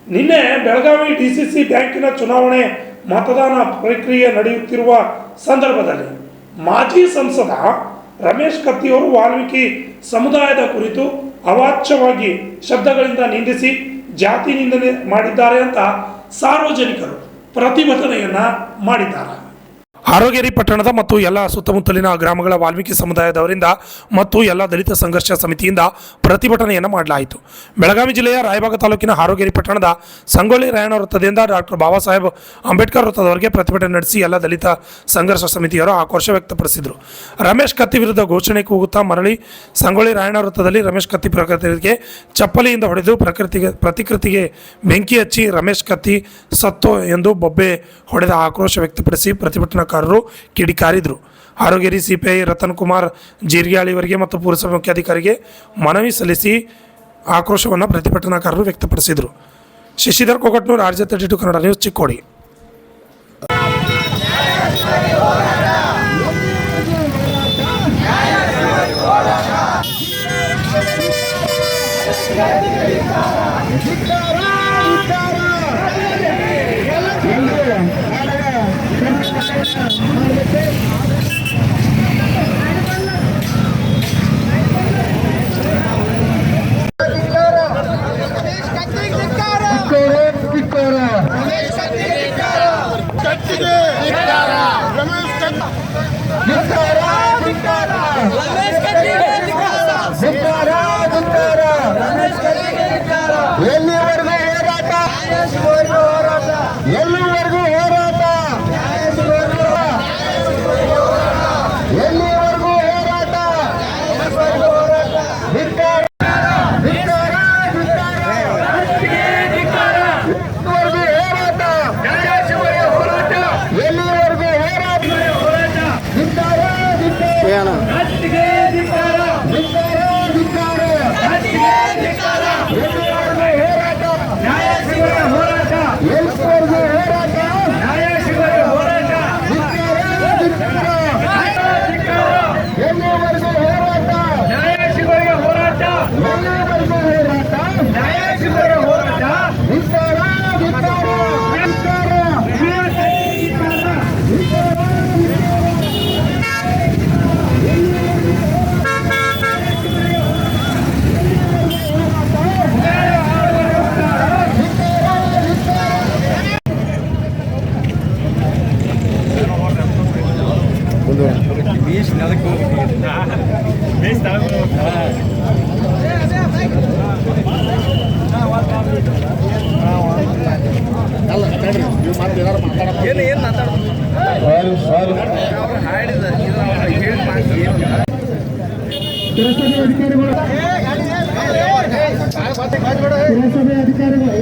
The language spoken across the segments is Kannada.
ನಿನ್ನೆ ಬೆಳಗಾವಿ ಡಿಸಿಸಿ ಬ್ಯಾಂಕಿನ ಚುನಾವಣೆ ಮತದಾನ ಪ್ರಕ್ರಿಯೆ ನಡೆಯುತ್ತಿರುವ ಸಂದರ್ಭದಲ್ಲಿ ಮಾಜಿ ಸಂಸದ ರಮೇಶ್ ಕತ್ತಿಯವರು ವಾಲ್ಮೀಕಿ ಸಮುದಾಯದ ಕುರಿತು ಅವಾಚ್ಯವಾಗಿ ಶಬ್ದಗಳಿಂದ ನಿಂದಿಸಿ ಜಾತಿ ನಿಂದನೆ ಮಾಡಿದ್ದಾರೆ ಅಂತ ಸಾರ್ವಜನಿಕರು ಪ್ರತಿಭಟನೆಯನ್ನ ಮಾಡಿದ್ದಾರೆ. ಹಾರೋಗೇರಿ ಪಟ್ಟಣದ ಮತ್ತು ಎಲ್ಲ ಸುತ್ತಮುತ್ತಲಿನ ಗ್ರಾಮಗಳ ವಾಲ್ಮೀಕಿ ಸಮುದಾಯದವರಿಂದ ಮತ್ತು ಎಲ್ಲ ದಲಿತ ಸಂಘರ್ಷ ಸಮಿತಿಯಿಂದ ಪ್ರತಿಭಟನೆಯನ್ನು ಮಾಡಲಾಯಿತು. ಬೆಳಗಾವಿ ಜಿಲ್ಲೆಯ ರಾಯಬಾಗ ತಾಲೂಕಿನ ಹಾರೋಗೇರಿ ಪಟ್ಟಣದ ಸಂಗೊಳ್ಳಿ ರಾಯಣ್ಣ ವೃತ್ತದಿಂದ ಡಾಕ್ಟರ್ ಬಾಬಾ ಸಾಹೇಬ್ ಅಂಬೇಡ್ಕರ್ ವೃತ್ತದವರೆಗೆ ಪ್ರತಿಭಟನೆ ನಡೆಸಿ ಎಲ್ಲ ದಲಿತ ಸಂಘರ್ಷ ಸಮಿತಿಯವರು ಆಕ್ರೋಶ ವ್ಯಕ್ತಪಡಿಸಿದರು. ರಮೇಶ್ ಕತ್ತಿ ವಿರುದ್ಧ ಘೋಷಣೆ ಕೂಗುತ್ತಾ ಮರಳಿ ಸಂಗೊಳ್ಳಿ ರಾಯಣ್ಣ ವೃತ್ತದಲ್ಲಿ ರಮೇಶ್ ಕತ್ತಿ ಪ್ರಕೃತಿಗೆ ಚಪ್ಪಲಿಯಿಂದ ಹೊಡೆದು ಪ್ರತಿಕೃತಿಗೆ ಬೆಂಕಿ ಹಚ್ಚಿ ರಮೇಶ್ ಕತ್ತಿ ಸತ್ತೋ ಎಂದು ಬೊಬ್ಬೆ ಹೊಡೆದ ಆಕ್ರೋಶ ವ್ಯಕ್ತಪಡಿಸಿ ಪ್ರತಿಭಟನಾಕಾರರು ಕಿಡಿಕಾರಿದರು. ಹಾರೋಗೇರಿ ಸಿಪಿಐ ರತನ್ ಕುಮಾರ್ ಜೀರ್ಗ್ಯಾಳಿವರಿಗೆ ಮತ್ತು ಪುರಸಭೆ ಮುಖ್ಯಾಧಿಕಾರಿಗೆ ಮನವಿ ಸಲ್ಲಿಸಿ ಆಕ್ರೋಶವನ್ನು ಪ್ರತಿಭಟನಾಕಾರರು ವ್ಯಕ್ತಪಡಿಸಿದರು. Shashidhar Kogatnur, RJ32 Kannada news, Chikkodi. ಎಲ್ಲಿವರೆಗೂ ಹೋರಾಟ ಪುರಸಭೆ ಅಧಿಕಾರಿಗಳು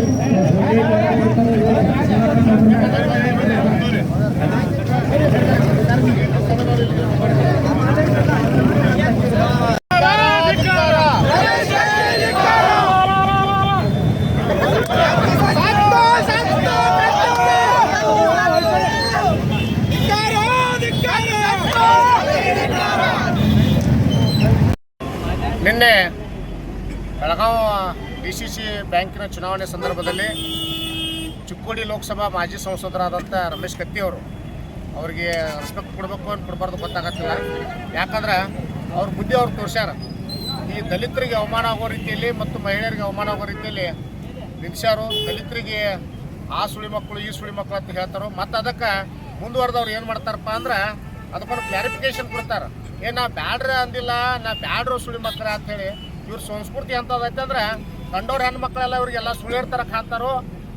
ನಿನ್ನೆ ಬೆಳಗಾವಿ DCC ಬ್ಯಾಂಕಿನ ಚುನಾವಣೆ ಸಂದರ್ಭದಲ್ಲಿ ಚಿಕ್ಕೋಡಿ ಲೋಕಸಭಾ ಮಾಜಿ ಸಂಸದರಾದಂಥ ರಮೇಶ್ ಕತ್ತಿ ಅವರಿಗೆ ರೆಸ್ಪೆಕ್ಟ್ ಕೊಡಬೇಕು ಅಂತ ಕೊಡಬಾರ್ದು ಗೊತ್ತಾಗತ್ತಿಲ್ಲ. ಯಾಕಂದ್ರೆ ಅವ್ರ ಬುದ್ಧಿ ಅವ್ರು ತೋರಿಸ್ಯಾರ. ಈ ದಲಿತರಿಗೆ ಅವಮಾನ ಆಗೋ ರೀತಿಯಲ್ಲಿ ಮತ್ತು ಮಹಿಳೆಯರಿಗೆ ಅವಮಾನ ಆಗೋ ರೀತಿಯಲ್ಲಿ ನಿಲ್ಸ್ಯಾರು. ದಲಿತರಿಗೆ ಆ ಸುಳಿ ಮಕ್ಕಳು ಈ ಸುಳಿ ಮಕ್ಕಳು ಅಂತ ಹೇಳ್ತಾರೋ. ಮತ್ತು ಅದಕ್ಕೆ ಮುಂದುವರೆದವ್ರು ಏನು ಮಾಡ್ತಾರಪ್ಪ ಅಂದ್ರೆ ಅದಕ್ಕೊಂದು ಕ್ಲಾರಿಫಿಕೇಶನ್ ಕೊಡ್ತಾರೆ. ನಾ ಬ್ಯಾಡ್ರ ಅಂದಿಲ್ಲ, ನಾ ಬ್ಯಾಡ್ರು ಸುಳಿ ಮಕ್ಕಳ ಅಂಥೇಳಿ. ಇವ್ರ ಸಂಸ್ಕೃತಿ ಎಂಥದೈತೆ ಅಂದ್ರೆ ಕಂಡವ್ರ ಹೆಣ್ಮಕ್ಳೆಲ್ಲ ಇವ್ರಿಗೆಲ್ಲ ಸುಳಿಯರ್ತಾರ ಕಾಣ್ತಾರೋ.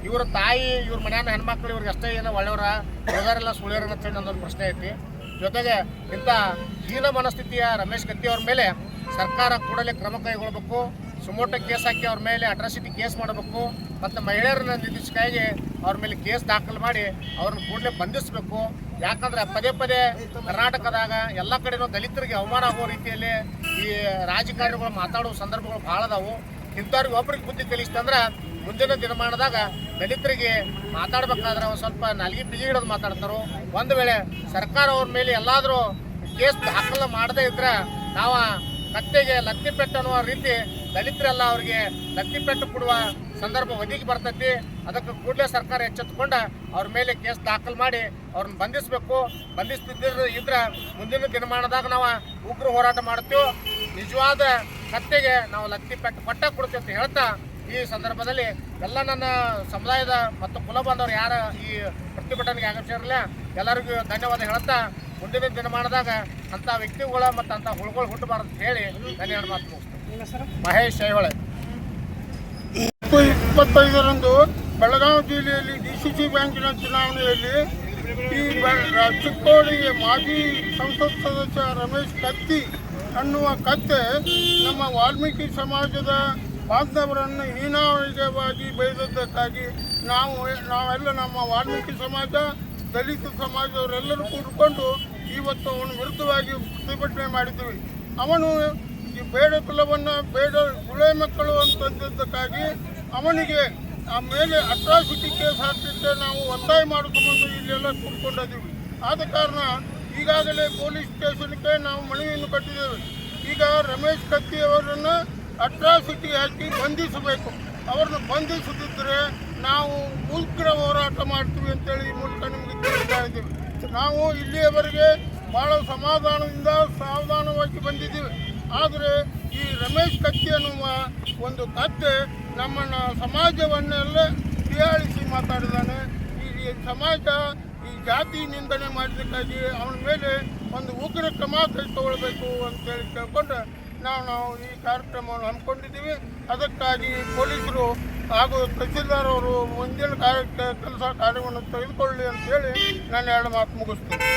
ಇವ್ರ ತಾಯಿ ಇವ್ರ ಮನೆಯ ಹೆಣ್ಮಕ್ಳು ಇವ್ರಿಗೆ ಅಷ್ಟೇ ಏನೋ ಒಳ್ಳೆಯವರ ಹೋದಾರೆಲ್ಲ ಸುಳಿಯರ್ ಅಂತೇಳಿ ನನ್ನೊಂದು ಪ್ರಶ್ನೆ ಐತಿ. ಜೊತೆಗೆ ಇಂಥ ಹೀನ ಮನಸ್ಥಿತಿಯ ರಮೇಶ್ ಕತ್ತಿ ಅವ್ರ ಮೇಲೆ ಸರ್ಕಾರ ಕೂಡಲೇ ಕ್ರಮ ಕೈಗೊಳ್ಳಬೇಕು. ಸುಮೋಟೋ ಕೇಸ್ ಹಾಕಿ ಅವ್ರ ಮೇಲೆ ಅಟ್ರಾಸಿಟಿ ಕೇಸ್ ಮಾಡಬೇಕು. ಮತ್ತು ಮಹಿಳೆಯರನ್ನ ನಿರ್ದಿಷ್ಟಕ್ಕಾಗಿ ಅವ್ರ ಮೇಲೆ ಕೇಸ್ ದಾಖಲು ಮಾಡಿ ಅವ್ರನ್ನ ಕೂಡಲೇ ಬಂಧಿಸಬೇಕು. ಯಾಕಂದ್ರೆ ಪದೇ ಪದೇ ಕರ್ನಾಟಕದಾಗ ಎಲ್ಲ ಕಡೆನೂ ದಲಿತರಿಗೆ ಅವಮಾನ ಆಗೋ ರೀತಿಯಲ್ಲಿ ಈ ರಾಜಕಾರಣಿಗಳು ಮಾತಾಡೋ ಸಂದರ್ಭಗಳು ಭಾಳ ಅದಾವು. ಇಂಥವ್ರಿಗೆ ಒಬ್ರಿಗೆ ಬುದ್ಧಿ ಕಲಿಸ್ತಂದ್ರೆ ಮುಂದಿನ ದಿನಮಾನದಾಗ ದಲಿತರಿಗೆ ಮಾತಾಡ್ಬೇಕಾದ್ರೆ ಒಂದು ಸ್ವಲ್ಪ ನಾಲ್ಗೆ ಬಿಗಿ ಹಿಡಿದು ಮಾತಾಡ್ತಾರೋ. ಒಂದು ವೇಳೆ ಸರ್ಕಾರ ಅವ್ರ ಮೇಲೆ ಎಲ್ಲಾದರೂ ಕೇಸ್ ದಾಖಲು ಮಾಡದೇ ಇದ್ರೆ ನಾವು ಕತ್ತೆಗೆ ಲತ್ತಿಪೆಟ್ಟು ಅನ್ನುವ ರೀತಿ ದಲಿತರೆಲ್ಲ ಅವ್ರಿಗೆ ಲತ್ತಿಪೆಟ್ಟು ಕೊಡುವ ಸಂದರ್ಭ ಒದಗಿ ಬರ್ತೈತಿ. ಅದಕ್ಕೆ ಕೂಡಲೇ ಸರ್ಕಾರ ಎಚ್ಚೆತ್ತುಕೊಂಡ ಅವ್ರ ಮೇಲೆ ಕೇಸ್ ದಾಖಲು ಮಾಡಿ ಅವ್ರನ್ನ ಬಂಧಿಸಬೇಕು. ಬಂಧಿಸ್ತಿದ್ರೆ ಮುಂದಿನ ದಿನಮಾನದಾಗ ನಾವು ಉಗ್ರ ಹೋರಾಟ ಮಾಡ್ತೀವಿ. ನಿಜವಾದ ಹತ್ಯೆಗೆ ನಾವು ಲತ್ತಿ ಪೆಟ್ಟು ಪಟ್ಟ ಕೊಡ್ತೀವಿ ಅಂತ ಹೇಳ್ತಾ ಈ ಸಂದರ್ಭದಲ್ಲಿ ಎಲ್ಲ ನನ್ನ ಸಮುದಾಯದ ಮತ್ತು ಕುಲ ಬಾಂಧವರು ಯಾರ ಈ ಪ್ರತಿಭಟನೆಗೆ ಆಗಮಿಸಿರಲಿಲ್ಲ ಎಲ್ಲರಿಗೂ ಧನ್ಯವಾದ ಹೇಳ್ತಾ ಮುಂದಿನ ದಿನಮಾನದಾಗ ಅಂಥ ವ್ಯಕ್ತಿಗಳ ಮತ್ತು ಅಂಥ ಹುಳುಗಳು ಹುಟ್ಟಬಾರ್ದು ಅಂತ ಹೇಳಿ ನನ್ನ ಎರಡು ಮಾತು ಮುಗಿಸ್ತೀನಿ. ಮಹೇಶ್ ಐಹೊಳೆ. 25ರಂದು ಬೆಳಗಾವಿ ಜಿಲ್ಲೆಯಲ್ಲಿ DCC ಬ್ಯಾಂಕಿನ ಚುನಾವಣೆಯಲ್ಲಿ ಈ ಚಿಕ್ಕೋಡಿಯ ಮಾಜಿ ಸಂಸತ್ ಸದಸ್ಯ ರಮೇಶ್ ಕತ್ತಿ ಅನ್ನುವ ಕತ್ತೆ ನಮ್ಮ ವಾಲ್ಮೀಕಿ ಸಮಾಜದ ಬಾಂಧವರನ್ನು ಹೀನಾಯವಾಗಿ ಬೈದದ್ದಕ್ಕಾಗಿ ನಾವೆಲ್ಲ ನಮ್ಮ ವಾಲ್ಮೀಕಿ ಸಮಾಜ, ದಲಿತ ಸಮಾಜದವರೆಲ್ಲರೂ ಕೂಡಿಕೊಂಡು ಇವತ್ತು ಅವನ ವಿರುದ್ಧವಾಗಿ ಪ್ರತಿಭಟನೆ ಮಾಡಿದ್ದೀವಿ. ಅವನು ಈ ಬೇಡ ಕುಲವನ್ನು ಬೇಡ ಗುಳೆ ಮಕ್ಕಳು ಅಂತಂದದ್ದಕ್ಕಾಗಿ ಅವನಿಗೆ ಆ ಮೇಲೆ ಅಟ್ರಾಸಿಟಿ ಕೇಸ್ ಹಾಕಲಿಕ್ಕೆ ನಾವು ಒತ್ತಾಯ ಮಾಡಿಕೊಂಡು ಇಲ್ಲೆಲ್ಲ ಕೂತ್ಕೊಂಡಿದ್ದೀವಿ. ಆದ ಕಾರಣ ಈಗಾಗಲೇ ಪೊಲೀಸ್ ಸ್ಟೇಷನ್ಗೆ ನಾವು ಮನವಿಯನ್ನು ಕಟ್ಟಿದ್ದೇವೆ. ಈಗ ರಮೇಶ್ ಕತ್ತಿ ಅವರನ್ನು ಅಟ್ರಾಸಿಟಿ ಹಾಕಿ ಬಂಧಿಸಬೇಕು. ಅವ್ರನ್ನ ಬಂಧಿಸದಿದ್ದರೆ ನಾವು ಉಗ್ರ ಹೋರಾಟ ಮಾಡ್ತೀವಿ ಅಂತೇಳಿ ಈ ಮೂಲಕ ನಿಮಗೆ ತಿಳಿಸ್ತಾ ಇದ್ದೀವಿ. ನಾವು ಇಲ್ಲಿಯವರೆಗೆ ಭಾಳ ಸಮಾಧಾನದಿಂದ ಸಾವಧಾನವಾಗಿ ಬಂದಿದ್ದೀವಿ. ಆದರೆ ಈ ರಮೇಶ್ ಕತ್ತಿ ಅನ್ನುವ ಒಂದು ಕತ್ತೆ ನಮ್ಮನ್ನ ಸಮಾಜವನ್ನೆಲ್ಲ ಹೀಯಾಳಿಸಿ ಮಾತಾಡಿದ್ದಾನೆ. ಈ ಸಮಾಜ ಈ ಜಾತಿ ನಿಂದನೆ ಮಾಡಲಿಕ್ಕಾಗಿ ಅವನ ಮೇಲೆ ಒಂದು ಉಗ್ರ ಕ್ರಮ ತೆಗೆದುಕೊಳ್ಬೇಕು ಅಂತೇಳಿ ಕೇಳ್ಕೊಂಡು ನಾವು ಈ ಕಾರ್ಯಕ್ರಮವನ್ನು ಹಮ್ಮಿಕೊಂಡಿದ್ದೀವಿ. ಅದಕ್ಕಾಗಿ ಪೊಲೀಸರು ಹಾಗೂ ತಹಸೀಲ್ದಾರ್ ಅವರು ಮುಂದಿನ ಕಾರ್ಯವನ್ನು ತೆಗೆದುಕೊಳ್ಳಿ ಅಂತೇಳಿ ನಾನು ಎರಡು ಮಾತು ಮುಗಿಸ್ತೀನಿ.